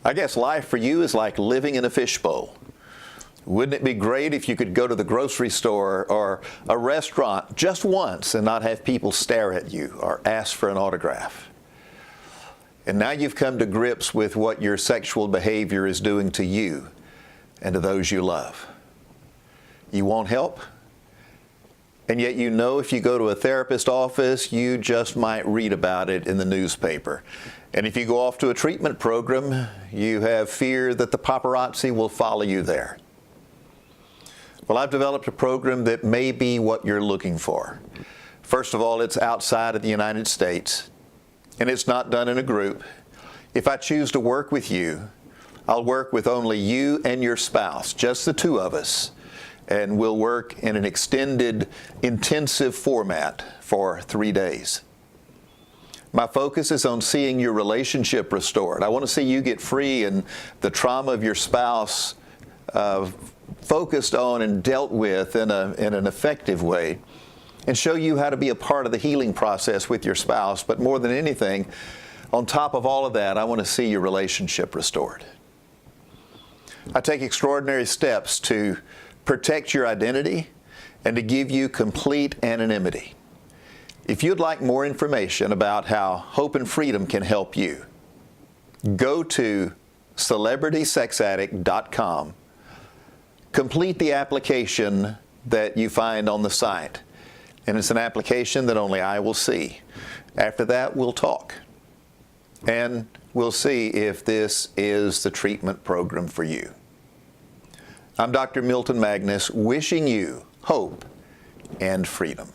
I guess life for you is like living in a fishbowl. Wouldn't it be great if you could go to the grocery store or a restaurant just once and not have people stare at you or ask for an autograph? And now you've come to grips with what your sexual behavior is doing to you and to those you love. You want help? And yet you know if you go to a therapist office, you just might read about it in the newspaper. And if you go off to a treatment program, you have fear that the paparazzi will follow you there. Well, I've developed a program that may be what you're looking for. First of all, it's outside of the United States, and it's not done in a group. If I choose to work with you, I'll work with only you and your spouse, just the two of us. And we'll work in an extended, intensive format for 3 days. My focus is on seeing your relationship restored. I want to see you get free and the trauma of your spouse focused on and dealt with in an effective way, and show you how to be a part of the healing process with your spouse. But more than anything, on top of all of that, I want to see your relationship restored. I take extraordinary steps to protect your identity and to give you complete anonymity. If you'd like more information about how Hope and Freedom can help you, go to CelebritySexAddict.com. Complete the application that you find on the site, and it's an application that only I will see. After that, we'll talk, and we'll see if this is the treatment program for you. I'm Dr. Milton Magnus, wishing you hope and freedom.